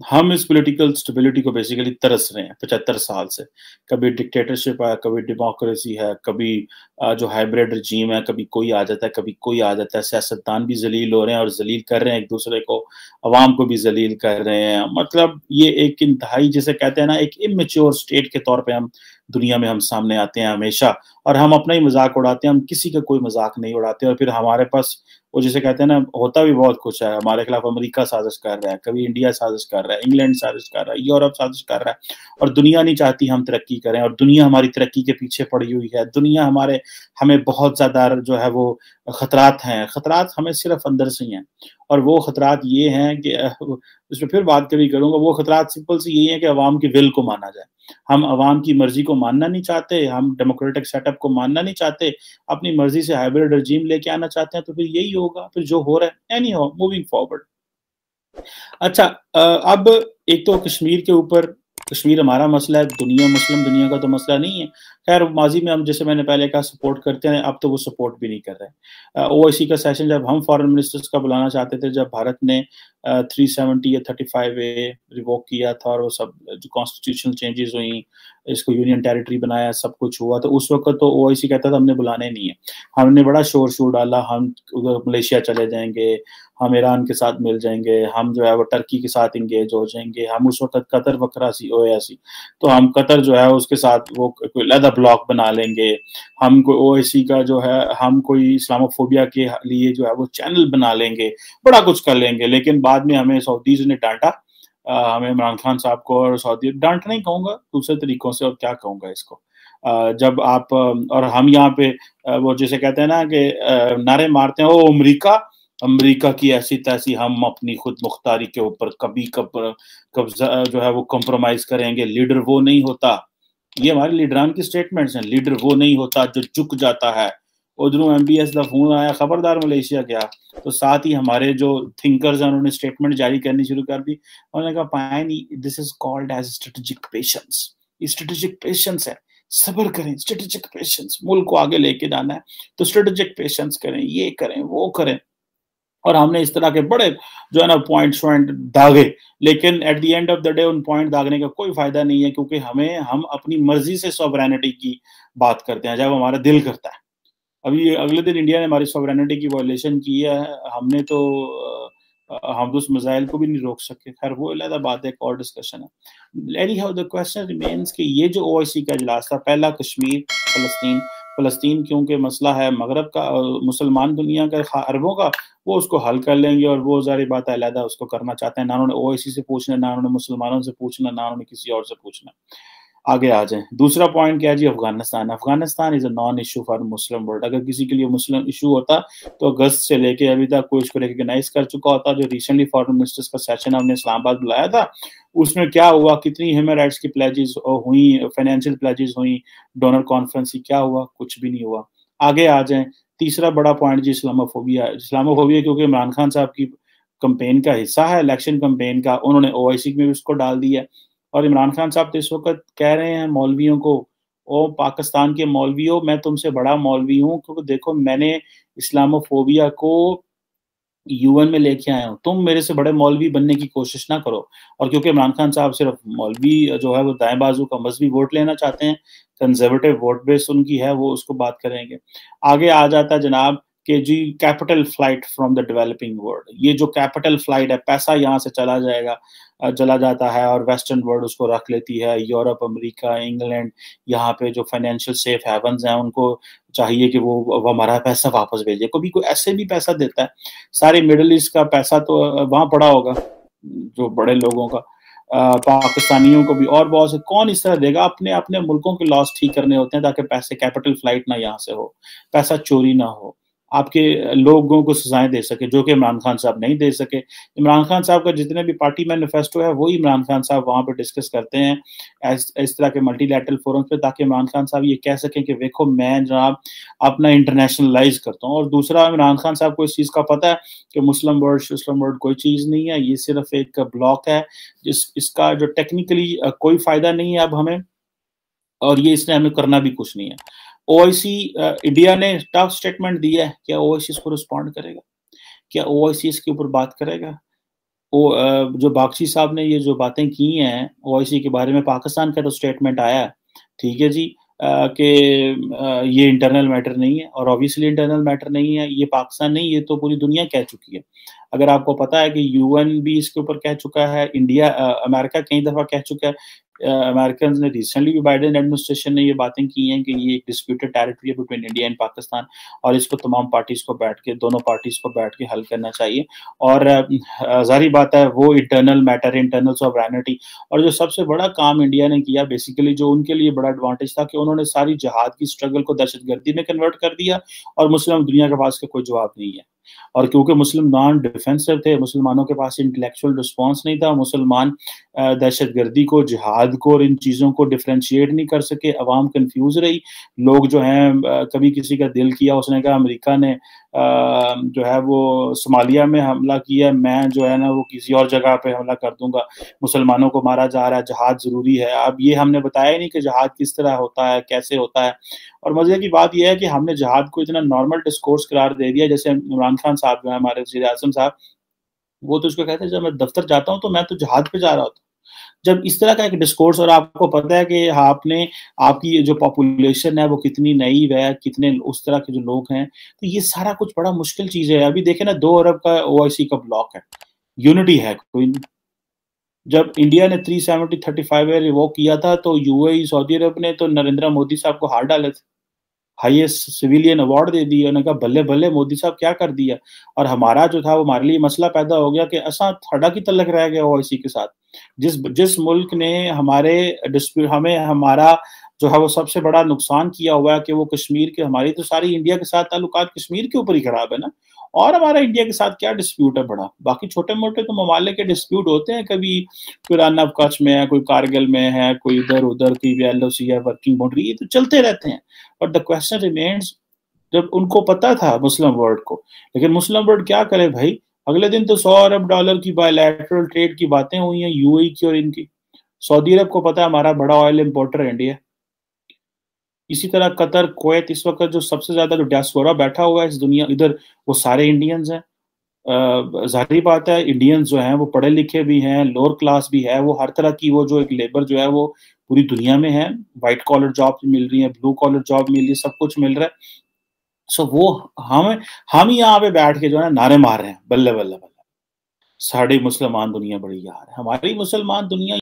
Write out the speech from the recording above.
हम इस political stability को बेसिकली तरस रहे हैं 75 साल से। कभी डिक्टेटरशिप है, कभी डेमोक्रेसी है, कभी जो हाइब्रिड रजीम है, कभी कोई आ जाता है, कभी कोई आ जाता है। सियासतदान भी ज़लील हो रहे हैं और ज़लील कर रहे हैं एक-दूसरे को, अवाम को भी ज़लील कर रहे हैं। मतलब ये एक इंतहाई जिसे कहते हैं ना, एक इमैच्योर स्टेट के तौर पे हम दुनिया में हम सामने आते हैं हमेशा, और हम अपना ही मज़ाक उड़ाते हैं, हम किसी का कोई मज़ाक नहीं उड़ाते। और फिर हमारे पास वो जिसे कहते हैं ना, होता भी बहुत कुछ है। हमारे खिलाफ अमेरिका साजिश कर रहा है, कभी इंडिया साजिश कर रहा है, इंग्लैंड साजिश कर रहा है, यूरोप साजिश कर रहा है, और दुनिया नहीं चाहती हम तरक्की करें, और दुनिया हमारी तरक्की के पीछे पड़ी हुई है। दुनिया हमें बहुत ज़्यादा जो है वो खतरात हैं। खतरात हमें सिर्फ़ अंदर से ही हैं, और वो खतरात ये हैं कि इसमें फिर बात कभी करूँगा। वो खतरात सिंपल सी यही है कि अवाम की विल को माना जाए। हम अवाम की मर्ज़ी को मानना नहीं चाहते, हम डेमोक्रेटिक सेटअप को मानना नहीं चाहते, अपनी मर्ज़ी से हाइब्रिड regime लेके आना चाहते हैं, तो फिर यही होगा, फिर जो हो रहा है। Any how, moving forward. अच्छा, अब एक तो कश्मीर के ऊपर, कश्मीर हमारा मसला है, दुनिया मुस्लिम दुनिया का तो मसला नहीं है। खैर माज़ी में हम, जैसे मैंने पहले कहा, सपोर्ट करते हैं, अब तो वो सपोर्ट भी नहीं कर रहे हैं। ओआईसी का सेशन जब हम फॉरेन मिनिस्टर्स का बुलाना चाहते थे, जब भारत ने 370 या 35A रिवोक किया था, और वो सब जो कॉन्स्टिट्यूशनल चेंजेस हुई, इसको यूनियन टेरिटरी बनाया, सब कुछ हुआ, तो उस वक़्त तो ओआईसी कहता था हमने बुलाने नहीं है। हमने बड़ा शोर-शोर डाला, हम उधर मलेशिया चले जाएँगे, हम ईरान के साथ मिल जाएँगे, हम जो है वो टर्की के साथ एंगेज हो जाएँगे, हम उस वक़्त कतर वकरा सी ओआईसी, तो हम कतर जो है उसके साथ वो कोई अलग ब्लॉक बना लेंगे। हम कोई ओआईसी का जो है, हम कोई इस्लामोफोबिया के लिए जो है वो चैनल बना लेंगे, बड़ा कुछ कर लेंगे। लेकिन बाद में हमें सऊदीज़ ने डाँटा, हमें इमरान खान साहब को, और सऊदी डाँटना ही कहूँगा, दूसरे तरीकों से और क्या कहूँगा इसको। जब आप और हम यहाँ पे वो जिसे कहते हैं ना कि नारे मारते हैं, ओ अमरीका, अमरीका की ऐसी-तैसी, हम अपनी खुद मुख्तारी के ऊपर कभी कब्ज़ा जो है वो कॉम्प्रोमाइज़ करेंगे, लीडर वो नहीं होता। ये हमारे लीडरान की स्टेटमेंट्स हैं, लीडर वो नहीं होता जो झुक जाता है। उधरों एमबीएस का फ़ोन आया, खबरदार मलेशिया गया, तो साथ ही हमारे जो थिंकर्स हैं उन्होंने स्टेटमेंट जारी करनी शुरू कर दी। उन्होंने कहा, पायन, this is called as strategic patience. ये स्ट्रेटेजिक पेशेंस है, सब्र करें, स्ट्रेटेजिक पेशेंस, मुल्क को आगे लेके जाना है, तो स्ट्रेटेजिक पेशेंस करें, ये करें, वो करें। और हमने इस तरह के बड़े जो है ना पॉइंट दागे, लेकिन at the end of the day उन पॉइंट दागने का कोई फायदा नहीं है, क्योंकि हम अपनी मर्जी से सॉवरेनिटी की बात करते हैं जब हमारा दिल करता है। अभी अगले दिन इंडिया ने हमारी सॉवरेनिटी की वायलेशन की है, हमने तो हम तो उस मिसाइल को भी नहीं रोक सके। खैर वो अलग बात है, एक और डिस्कशन है। Any how the question remains कि ये जो ओआईसी का इजलास था, पहला कश्मीर, फलस्तीन, फलस्तीन क्योंकि मसला है मगरब का, मुसलमान दुनिया का, अरबों का, वो उसको हल कर लेंगे, और वो ज़ाहिर बात है अलहदा उसको करना चाहते हैं। ना उन्होंने ओआईसी से पूछना, ना उन्होंने मुसलमानों से पूछना, ना उन्होंने किसी और से पूछना। आगे आ जाएँ। दूसरा पॉइंट क्या है जी, Afghanistan. Afghanistan is a non issue for Muslim world. अगर किसी के लिए मुस्लिम इश्यू होता, तो अगस्त से लेके अभी तक कोई इसको रिकॉग्नाइज़ कर चुका होता। जो रिसेंटली फॉरेन मिनिस्टर्स का सेशन हमने इस्लामाबाद बुलाया था, उसमें क्या हुआ, कितनी ह्यूमन राइट्स की प्लेजेस हुई, फाइनेंशियल प्लेजेस हुई, डोनर कॉन्फ्रेंस की क्या हुआ? कुछ भी नहीं हुआ। आगे आ जाएँ। तीसरा बड़ा पॉइंट जी, इस्लामोफोबिया है। इस्लामोफोबिया क्योंकि इमरान खान साहब की कैम्पेन का हिस्सा है, इलेक्शन कैम्पेन का, उन्होंने ओआईसी में भी उसको डाल दिया है। और इमरान खान साहब तो इस वक़्त कह रहे हैं मौलवियों को, ओ पाकिस्तान के मौलवियों, मैं तुमसे बड़ा मौलवी हूँ, क्योंकि देखो मैंने इस्लामोफोबिया को यूएन में लेके आया हूँ, तुम मेरे से बड़े मौलवी बनने की कोशिश ना करो। और क्योंकि इमरान खान साहब सिर्फ मौलवी जो है वो दाएँ बाजू का मज़हबी वोट लेना चाहते हैं, कंज़र्वेटिव वोट बेस उनकी है, वो उसको बात करेंगे। आगे आ जाता है जनाब कि जी, capital flight from the developing world. ये जो कैपिटल फ्लाइट है, पैसा यहाँ से चला जाएगा, चला जाता है, और वेस्टर्न वर्ल्ड उसको रख लेती है। यूरोप, अमेरिका, इंग्लैंड, यहाँ पे जो फाइनेंशियल सेफ हेवन्स हैं, उनको चाहिए कि वो हमारा पैसा वापस भेजे। कभी कोई ऐसे भी पैसा देता है? सारे मिडल ईस्ट का पैसा तो वहाँ पड़ा होगा, जो बड़े लोगों का। पाकिस्तानियों को भी, और बहुत से, कौन इस तरह देगा? अपने अपने मुल्कों के लॉस ठीक करने होते हैं, ताकि पैसे कैपिटल फ्लाइट ना यहाँ से हो, पैसा चोरी ना हो, आपके लोगों को सजाएं दे सके, जो कि इमरान खान साहब नहीं दे सके। इमरान खान साहब का जितने भी पार्टी मैनिफेस्टो है, वही इमरान खान साहब वहाँ पे डिस्कस करते हैं इस तरह के मल्टीलैटरल फोरम पे, ताकि इमरान खान साहब ये कह सकें कि देखो मैं जनाब अपना इंटरनेशनलाइज करता हूँ। और दूसरा, इमरान खान साहब को इस चीज़ का पता है कि मुस्लिम वर्ल्ड कोई चीज़ नहीं है, ये सिर्फ एक ब्लॉक है, इसका जो टेक्निकली कोई फ़ायदा नहीं है अब हमें, और ये इसने हमें करना भी कुछ नहीं है। ओआईसी, इंडिया ने टफ स्टेटमेंट दिया है, क्या ओआईसी इसको रिस्पॉन्ड करेगा? क्या ओआईसी इसके ऊपर बात करेगा? जो बागची साहब ने ये जो बातें की हैं ओआईसी के बारे में, पाकिस्तान का तो स्टेटमेंट आया है, ठीक है जी, कि ये इंटरनल मैटर नहीं है, और ऑब्वियसली इंटरनल मैटर नहीं है, ये पाकिस्तान नहीं, ये तो पूरी दुनिया कह चुकी है। अगर आपको पता है कि यूएन भी इसके ऊपर कह चुका है, इंडिया अमेरिका कई दफ़ा कह चुका है, अमेरिकन्स ने रिसेंटली भी, बाइडेन एडमिनिस्ट्रेशन ने ये बातें की हैं कि ये एक डिस्प्यूटेड टेरिटरी है बिटवीन इंडिया एंड पाकिस्तान, और इसको तमाम पार्टीज़ को बैठ के, दोनों पार्टीज़ को बैठ के हल करना चाहिए। और ज़ाहिर बात है वो इंटरनल मैटर, इंटरनल सॉवरेनिटी, और जो सबसे बड़ा काम इंडिया ने किया बेसिकली, जो उनके लिए बड़ा एडवांटेज था, कि उन्होंने सारी जिहाद की स्ट्रगल को दहशतगर्दी में कन्वर्ट कर दिया, और मुस्लिम दुनिया के पास का कोई जवाब नहीं है। और क्योंकि मुसलमान डिफेंसिव थे, मुसलमानों के पास इंटेलेक्चुअल रिस्पॉन्स नहीं था, मुसलमान दहशतगर्दी को, जिहाद को और इन चीज़ों को डिफरेंशिएट नहीं कर सके, अवाम कंफ्यूज रही। लोग जो हैं, कभी किसी का दिल किया, उसने कहा अमेरिका ने जो है वो सोमालिया में हमला किया, मैं जो है ना वो किसी और जगह पे हमला कर दूंगा, मुसलमानों को मारा जा रहा है, जहाद ज़रूरी है। अब ये हमने बताया ही नहीं कि जहाद किस तरह होता है, कैसे होता है। और मज़े की बात ये है कि हमने जहाद को इतना नॉर्मल डिस्कोर्स करार दे दिया, जैसे इमरान खान साहब जो है हमारे वज़ीर-ए-आज़म साहब, वो तो उसको कहते हैं जब मैं दफ्तर जाता हूँ तो मैं तो जहाद पे जा रहा होता हूँ। जब इस तरह का एक डिस्कोर्स, और आपको पता है कि आपने, आपकी जो पॉपुलेशन है वो कितनी नईव है, कितने उस तरह के जो लोग हैं, तो ये सारा कुछ बड़ा मुश्किल चीज़ है। अभी देखें ना, 2 अरब का ओआईसी का ब्लॉक है, यूनिटी है कोई नहीं। जब इंडिया ने 370-35 में रिवोक किया था, तो यूएई, सऊदी अरब ने तो नरेंद्र मोदी साहब को हार डाले थे, हाईएस्ट सिविलियन अवार्ड दे दिया। उन्होंने कहा बल्ले बल्ले मोदी साहब क्या कर दिया। और हमारा जो था वो, हमारे लिए मसला पैदा हो गया कि असा थड़ा की तलक रह गया ओआईसी के साथ। जिस जिस मुल्क ने हमारे डिस्प्यूट, हमें हमारा जो है वो सबसे बड़ा नुकसान किया हुआ है, कि वो कश्मीर के, हमारी तो सारी इंडिया के साथ ताल्लुकात कश्मीर के ऊपर ही खराब है ना। और हमारा इंडिया के साथ क्या डिस्प्यूट है बड़ा, बाकी छोटे मोटे तो ममालिक के डिस्प्यूट होते हैं, कभी कोई रन ऑफ कच्छ में है, कोई कारगिल में है, कोई इधर उधर की एलओसी है, वर्किंग बाउंड्री, ये तो चलते रहते हैं। बट द क्वेश्चन रिमेन्स, जब उनको पता था मुस्लिम वर्ल्ड को, लेकिन मुस्लिम वर्ल्ड क्या करे भाई, अगले दिन तो $100 अरब की बायलैटरल ट्रेड की बातें हुई हैं यूएई की और इनकी। सऊदी अरब को पता है हमारा बड़ा ऑयल इंपोर्टर है इंडिया। इसी तरह कतर, कुवैत, इस वक्त जो सबसे ज्यादा जो डियास्पोरा बैठा हुआ है इस दुनिया इधर, वो सारे इंडियंस हैं। ज़ाहिर बात है इंडियंस जो हैं वो पढ़े लिखे भी हैं, लोअर क्लास भी है, वो हर तरह की वो जो एक लेबर जो है वो पूरी दुनिया में है, व्हाइट कॉलर जॉब मिल रही है, ब्लू कॉलर जॉब मिल रही है, सब कुछ मिल रहा है। सो वो हम ही यहाँ पे बैठ के जो है नारे मार रहे हैं, बल्ले बल्ले बल्ले, साड़ी मुसलमान दुनिया बड़ी यार, हमारी मुसलमान दुनिया